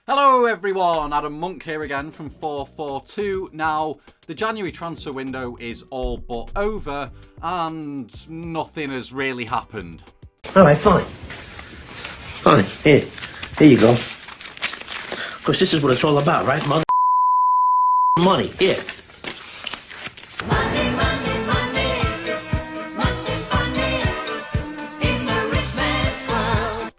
Hello everyone, Adam Monk here again from FourFourTwo. Now, the January transfer window is all but over and nothing has really happened. Alright, fine. Fine, here you go. Of course, this is what it's all about, right? Money, here. Money, money, money, must be funny in the rich man's world.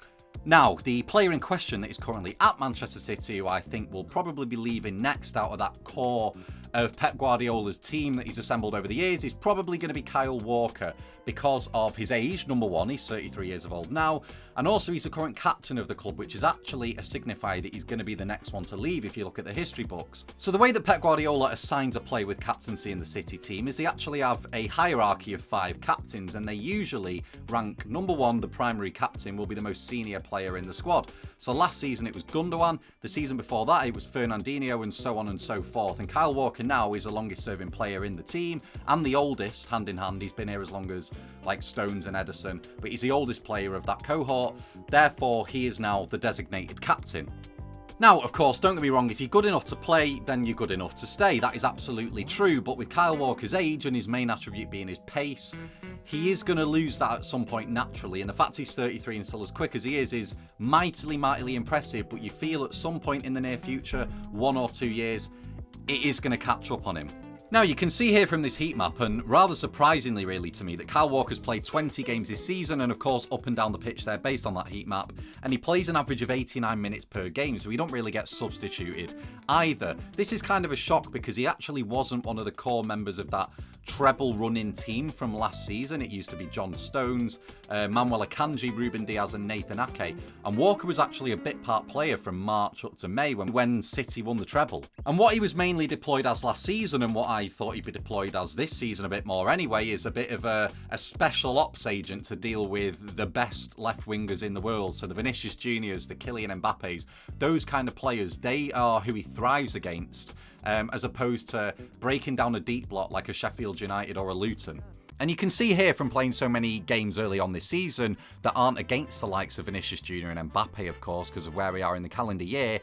Now, the player in question that is currently at Manchester City, who I think will probably be leaving next out of that core of Pep Guardiola's team that he's assembled over the years, is probably going to be Kyle Walker because of his age. Number one, he's 33 years of old now, and also he's the current captain of the club, which is actually a signifier that he's going to be the next one to leave if you look at the history books. So the way that Pep Guardiola assigns a player with captaincy in the City team is they actually have a hierarchy of 5 captains, and they usually rank number one, the primary captain, will be the most senior player in the squad. So last season it was Gundogan, the season before that it was Fernandinho, and so on and so forth. And Kyle Walker now is the longest serving player in the team and the oldest, hand in hand. He's been here as long as like Stones and Edison, but he's the oldest player of that cohort. Therefore, he is now the designated captain. Now, of course, don't get me wrong, if you're good enough to play, then you're good enough to stay. That is absolutely true. But with Kyle Walker's age and his main attribute being his pace, he is going to lose that at some point naturally. And the fact he's 33 and still as quick as he is mightily impressive. But you feel at some point in the near future, 1 or 2 years, it is going to catch up on him. Now, you can see here from this heat map, and rather surprisingly really to me, that Kyle Walker's played 20 games this season, and of course up and down the pitch there based on that heat map, and he plays an average of 89 minutes per game, so he don't really get substituted either. This is kind of a shock because he actually wasn't one of the core members of that treble running team from last season. It used to be John Stones, Manuel Akanji, Ruben Diaz and Nathan Ake, and Walker was actually a bit part player from March up to May when City won the treble. And what he was mainly deployed as last season, and what I thought he'd be deployed as this season a bit more anyway, is a bit of a special ops agent to deal with the best left wingers in the world. So the Vinicius Juniors, the Kylian Mbappes, those kind of players, they are who he thrives against, as opposed to breaking down a deep block like a Sheffield United or a Luton. And you can see here from playing so many games early on this season that aren't against the likes of Vinicius Junior and Mbappe, of course, because of where we are in the calendar year,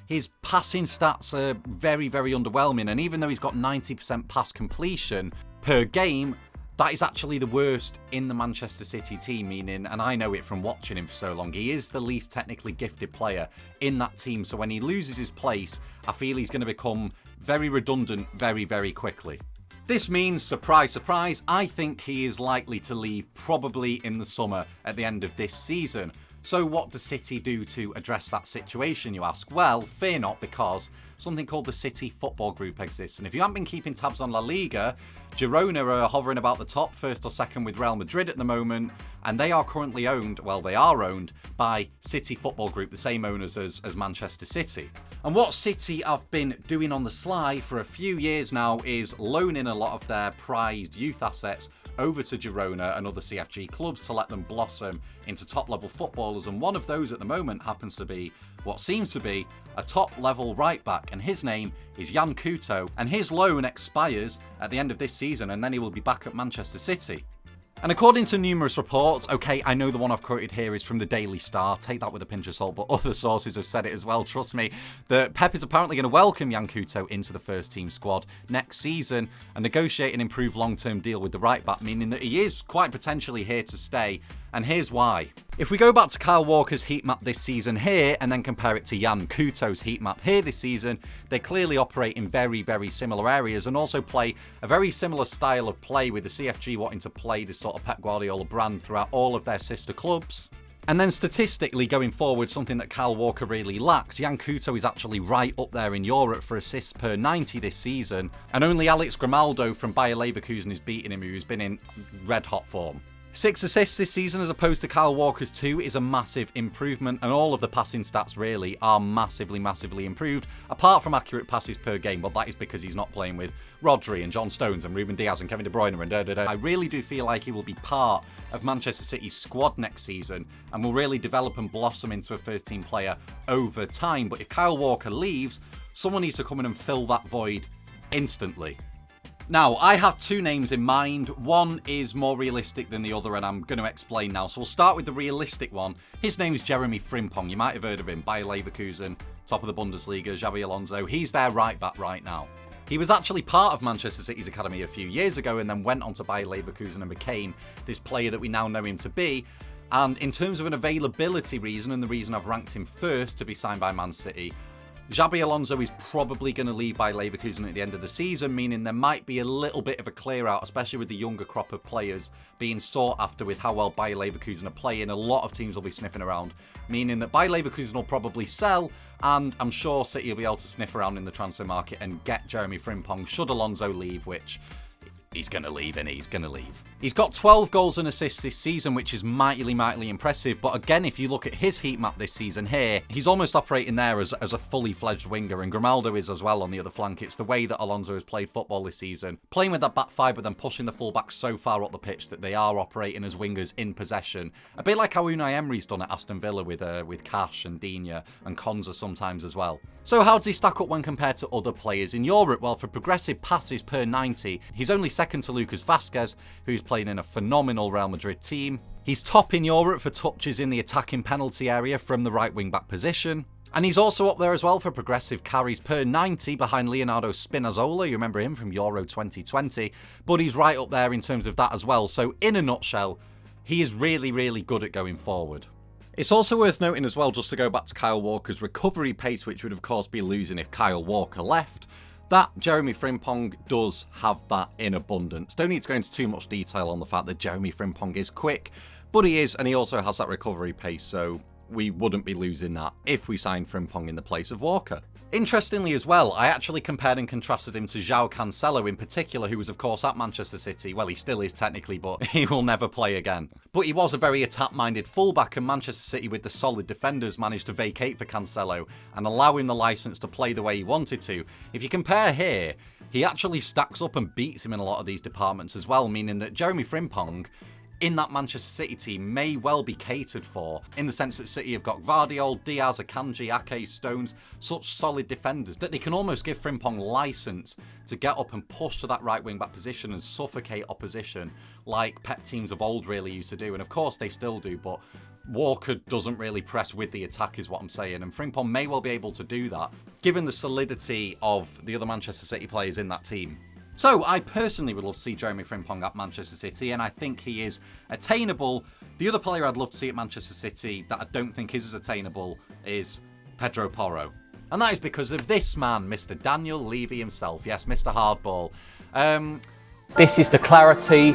his passing stats are very underwhelming. And even though he's got 90% pass completion per game, that is actually the worst in the Manchester City team, meaning, and I know it from watching him for so long, he is the least technically gifted player in that team. So when he loses his place, I feel he's going to become very redundant very quickly. This means, surprise, surprise, I think he is likely to leave probably in the summer at the end of this season. So what does City do to address that situation, you ask? Well, fear not, because something called the City Football Group exists. And if you haven't been keeping tabs on La Liga, Girona are hovering about the top, first or second with Real Madrid at the moment, and they are currently owned, well, they are owned by City Football Group, the same owners as Manchester City. And what City have been doing on the sly for a few years now is loaning a lot of their prized youth assets over to Girona and other CFG clubs to let them blossom into top-level footballers, and one of those at the moment happens to be what seems to be a top-level right-back, and his name is Yan Couto, and his loan expires at the end of this season, and then he will be back at Manchester City. And according to numerous reports, okay, I know the one I've quoted here is from the Daily Star, take that with a pinch of salt, but other sources have said it as well, trust me, that Pep is apparently going to welcome Yan Couto into the first team squad next season and negotiate an improved long-term deal with the right-back, meaning that he is quite potentially here to stay, and here's why. If we go back to Kyle Walker's heat map this season here and then compare it to Yan Couto's heat map here this season, they clearly operate in very similar areas and also play a very similar style of play, with the CFG wanting to play this sort of Pep Guardiola brand throughout all of their sister clubs. And then statistically going forward, something that Kyle Walker really lacks, Yan Couto is actually right up there in Europe for assists per 90 this season, and only Alex Grimaldo from Bayer Leverkusen is beating him, who's been in red hot form. 6 assists this season as opposed to Kyle Walker's 2 is a massive improvement, and all of the passing stats really are massively improved, apart from accurate passes per game, but that is because he's not playing with Rodri and John Stones and Ruben Diaz and Kevin De Bruyne and I really do feel like he will be part of Manchester City's squad next season and will really develop and blossom into a first team player over time. But if Kyle Walker leaves, someone needs to come in and fill that void instantly. Now, I have two names in mind. One is more realistic than the other, and I'm going to explain now. So we'll start with the realistic one. His name is Jeremie Frimpong. You might have heard of him. Bayer Leverkusen, top of the Bundesliga, Javi Alonso. He's their right back right now. He was actually part of Manchester City's academy a few years ago and then went on to Bayer Leverkusen and became this player that we now know him to be. And in terms of an availability reason, and the reason I've ranked him first to be signed by Man City, Javi Alonso is probably going to leave by Leverkusen at the end of the season, meaning there might be a little bit of a clear out, especially with the younger crop of players being sought after with how well Bayer Leverkusen are playing. A lot of teams will be sniffing around, meaning that Bayer Leverkusen will probably sell, and I'm sure City will be able to sniff around in the transfer market and get Jeremie Frimpong should Alonso leave, which he's going to leave, and he's going to leave. He's got 12 goals and assists this season, which is mightily impressive. But again, if you look at his heat map this season here, he's almost operating there as a fully fledged winger, and Grimaldo is as well on the other flank. It's the way that Alonso has played football this season, playing with that back five, but then pushing the fullbacks so far up the pitch that they are operating as wingers in possession. A bit like how Unai Emery's done at Aston Villa with Cash and Digne and Konza sometimes as well. So how does he stack up when compared to other players in Europe? Well, for progressive passes per 90, he's only second to Lucas Vazquez, who's playing in a phenomenal Real Madrid team. He's top in Europe for touches in the attacking penalty area from the right wing-back position. And he's also up there as well for progressive carries per 90 behind Leonardo Spinazzola. You remember him from Euro 2020. But he's right up there in terms of that as well. So in a nutshell, he is really good at going forward. It's also worth noting as well, just to go back to Kyle Walker's recovery pace, which would of course be losing if Kyle Walker left, that Jeremie Frimpong does have that in abundance. Don't need to go into too much detail on the fact that Jeremie Frimpong is quick, but he is, and he also has that recovery pace, so we wouldn't be losing that if we signed Frimpong in the place of Walker. Interestingly as well, I actually compared and contrasted him to João Cancelo in particular, who was of course at Manchester City. Well, he still is technically, but he will never play again. But he was a very attack-minded fullback, and Manchester City with the solid defenders managed to vacate for Cancelo and allow him the licence to play the way he wanted to. If you compare here, he actually stacks up and beats him in a lot of these departments as well, meaning that Jeremie Frimpong in that Manchester City team may well be catered for, in the sense that City have got Gvardiol, Diaz, Akanji, Ake, Stones, such solid defenders that they can almost give Frimpong licence to get up and push to that right wing back position and suffocate opposition like Pep teams of old really used to do. And of course they still do, but Walker doesn't really press with the attack is what I'm saying, and Frimpong may well be able to do that given the solidity of the other Manchester City players in that team. So I personally would love to see Jeremie Frimpong at Manchester City, and I think he is attainable. The other player I'd love to see at Manchester City that I don't think is as attainable is Pedro Porro. And that is because of this man, Mr. Daniel Levy himself. Yes, Mr. Hardball. This is the clarity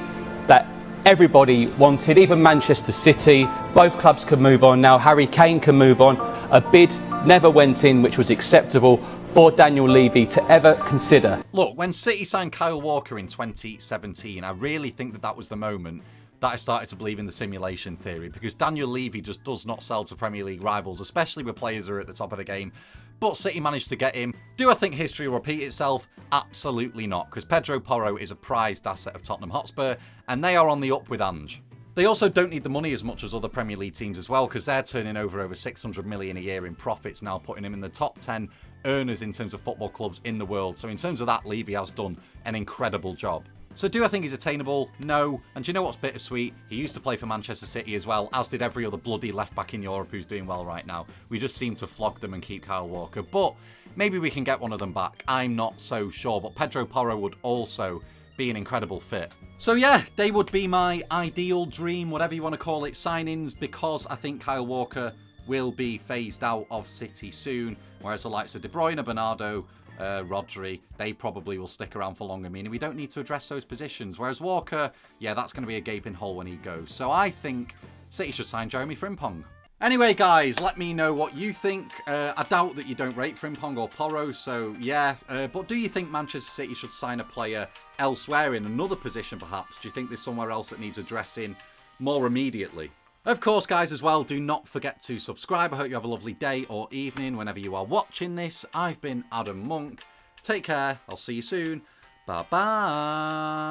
that everybody wanted, even Manchester City. Both clubs can move on now. Harry Kane can move on. A bid never went in which was acceptable for Daniel Levy to ever consider. Look, when City signed Kyle Walker in 2017, I really think that was the moment that I started to believe in the simulation theory, because Daniel Levy just does not sell to Premier League rivals, especially with players who are at the top of the game. But City managed to get him. Do I think history will repeat itself? Absolutely not, because Pedro Porro is a prized asset of Tottenham Hotspur, and they are on the up with Ange. They also don't need the money as much as other Premier League teams as well, because they're turning over 600 million a year in profits now, putting him in the top 10 earners in terms of football clubs in the world. So in terms of that, Levy has done an incredible job. So do I think he's attainable? No. And do you know what's bittersweet? He used to play for Manchester City as well, as did every other bloody left-back in Europe who's doing well right now. We just seem to flog them and keep Kyle Walker. But maybe we can get one of them back. I'm not so sure. But Pedro Porro would also be an incredible fit. So yeah, they would be my ideal dream, whatever you want to call it, signings, because I think Kyle Walker will be phased out of City soon, whereas the likes of De Bruyne, Bernardo, Rodri, they probably will stick around for longer, meaning we don't need to address those positions. Whereas Walker, yeah, that's going to be a gaping hole when he goes. So I think City should sign Jeremie Frimpong. Anyway, guys, let me know what you think. I doubt that you don't rate Frimpong or Porro, so yeah. But do you think Manchester City should sign a player elsewhere in another position, perhaps? Do you think there's somewhere else that needs addressing more immediately? Of course, guys, as well, do not forget to subscribe. I hope you have a lovely day or evening whenever you are watching this. I've been Adam Monk. Take care. I'll see you soon. Bye-bye.